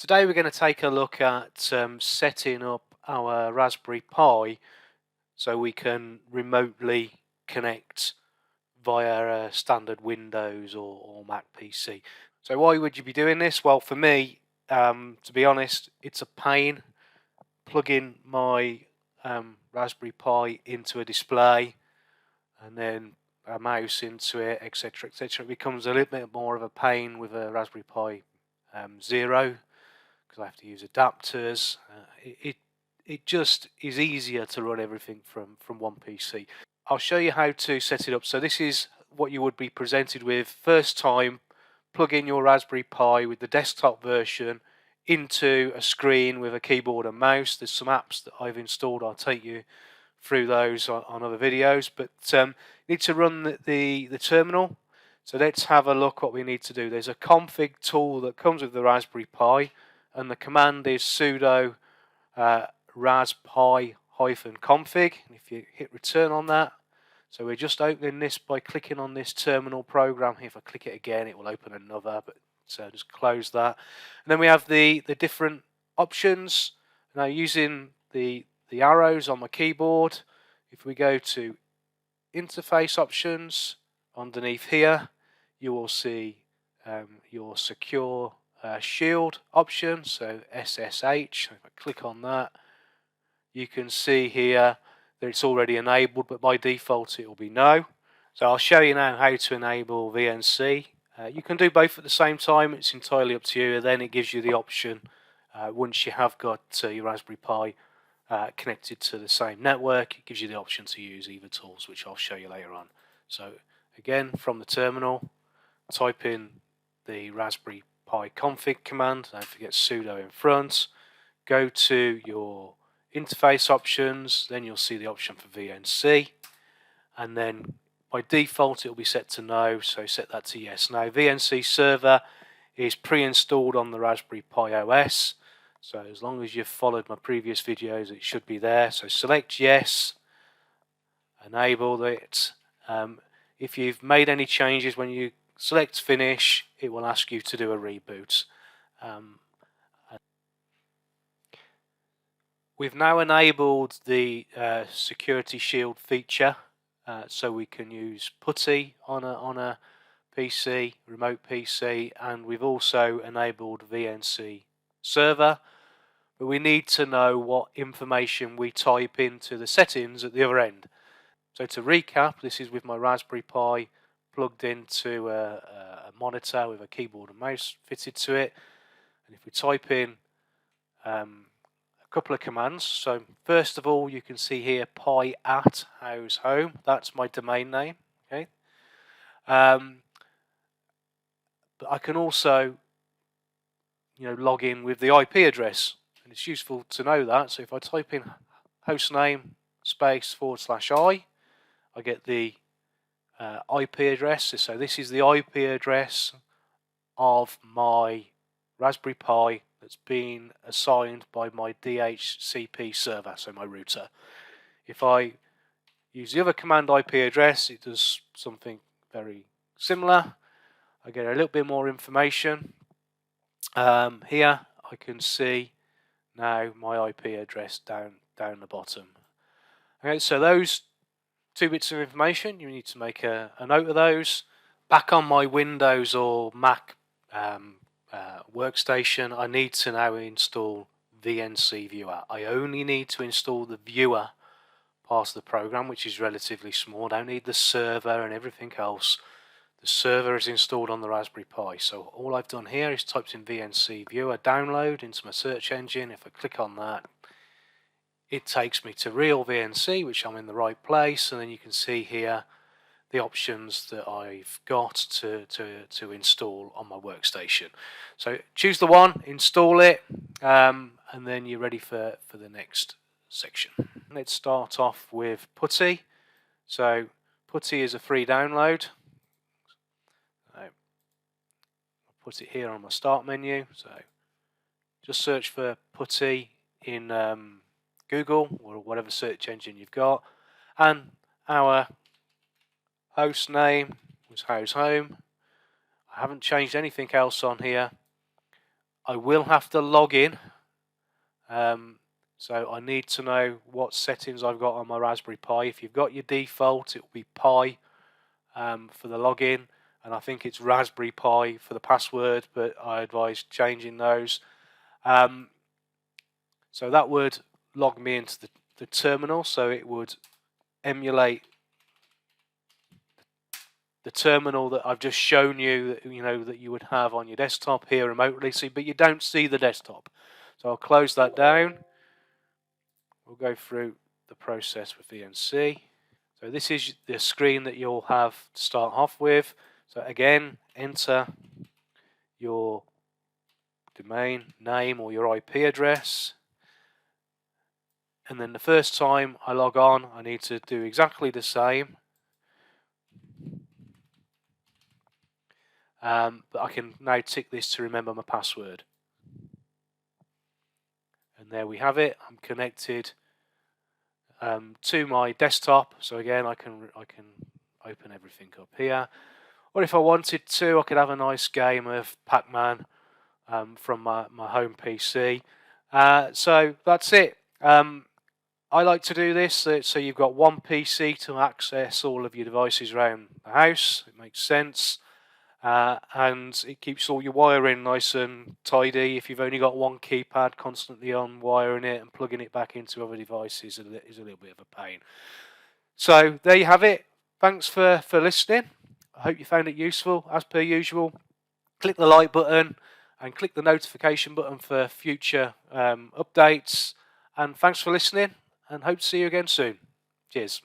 Today we're going to take a look at setting up our Raspberry Pi so we can remotely connect via a standard Windows or Mac PC. So why would you be doing this? Well, for me, to be honest, it's a pain plugging my Raspberry Pi into a display and then a mouse into it, etc., etc. It becomes a little bit more of a pain with a Raspberry Pi Zero, because I have to use adapters. It just is easier to run everything from one PC. I'll show you how to set it up. So this is what you would be presented with first time. Plug in your Raspberry Pi with the desktop version into a screen with a keyboard and mouse. There's some apps that I've installed. I'll take you through those on other videos, but you need to run the terminal. So let's have a look what we need to do. There's a config tool that comes with the Raspberry Pi, and the command is sudo raspi-config. If you hit return on that, so we're just opening this by clicking on this terminal program. If I click it again, it will open another, but so just close that. And then we have the different options. Now using the arrows on my keyboard, if we go to interface options, underneath here you will see your secure shield option, so SSH. If I click on that, you can see here that it's already enabled, but by default it will be no. So I'll show you now how to enable VNC. You can do both at the same time, it's entirely up to you. Then it gives you the option, once you have got your Raspberry Pi connected to the same network, it gives you the option to use either tools, which I'll show you later on. So again, from the terminal, type in the Raspberry Pi config command, don't forget sudo in front, go to your interface options, then you'll see the option for VNC, and then by default it will be set to no, so set that to yes. Now VNC server is pre-installed on the Raspberry Pi OS, so as long as you've followed my previous videos it should be there. So select yes, enable it. If you've made any changes, when you select finish it will ask you to do a reboot. We've now enabled the security shield feature, so we can use PuTTY on a PC, remote PC, and we've also enabled VNC server, but we need to know what information we type into the settings at the other end. So to recap, this is with my Raspberry Pi plugged into a monitor with a keyboard and mouse fitted to it, and if we type in a couple of commands. So first of all, you can see here pi@houseHome. That's my domain name. Okay. But I can also, log in with the IP address, and it's useful to know that. So if I type in hostname space /i, I get the IP address. So this is the IP address of my Raspberry Pi that's been assigned by my DHCP server, so my router. If I use the other command IP address, it does something very similar. I get a little bit more information. Here I can see now my IP address down the bottom. Okay, so those 2 bits of information, you need to make a note of those. Back on my Windows or Mac workstation, I need to now install VNC Viewer. I only need to install the viewer part of the program, which is relatively small. I don't need the server and everything else. The server is installed on the Raspberry Pi. So all I've done here is typed in VNC Viewer download into my search engine. If I click on that, it takes me to real VNC, which I'm in the right place, and then you can see here the options that I've got to install on my workstation. So choose the one, install it, and then you're ready for the next section. Let's start off with PuTTY. So PuTTY is a free download. I'll put it here on my start menu. So just search for PuTTY in Google or whatever search engine you've got, and our host name was houseHome. I haven't changed anything else on here. I will have to log in. So I need to know what settings I've got on my Raspberry Pi. If you've got your default, it will be Pi for the login, and I think it's Raspberry Pi for the password, but I advise changing those. So that would log me into the terminal, so it would emulate the terminal that I've just shown you, that you would have on your desktop here remotely. But you don't see the desktop. So I'll close that down. We'll go through the process with VNC. So this is the screen that you'll have to start off with. So again, enter your domain name or your IP address. And then the first time I log on, I need to do exactly the same. But I can now tick this to remember my password. And there we have it. I'm connected to my desktop. So again, I can open everything up here. Or if I wanted to, I could have a nice game of PacMan from my home PC. So that's it. I like to do this so you've got one PC to access all of your devices around the house. It makes sense. And it keeps all your wiring nice and tidy. If you've only got one keypad, constantly on wiring it and plugging it back into other devices is a little bit of a pain. So there you have it. Thanks for listening. I hope you found it useful. As per usual, click the like button and click the notification button for future updates. And thanks for listening, and hope to see you again soon. Cheers.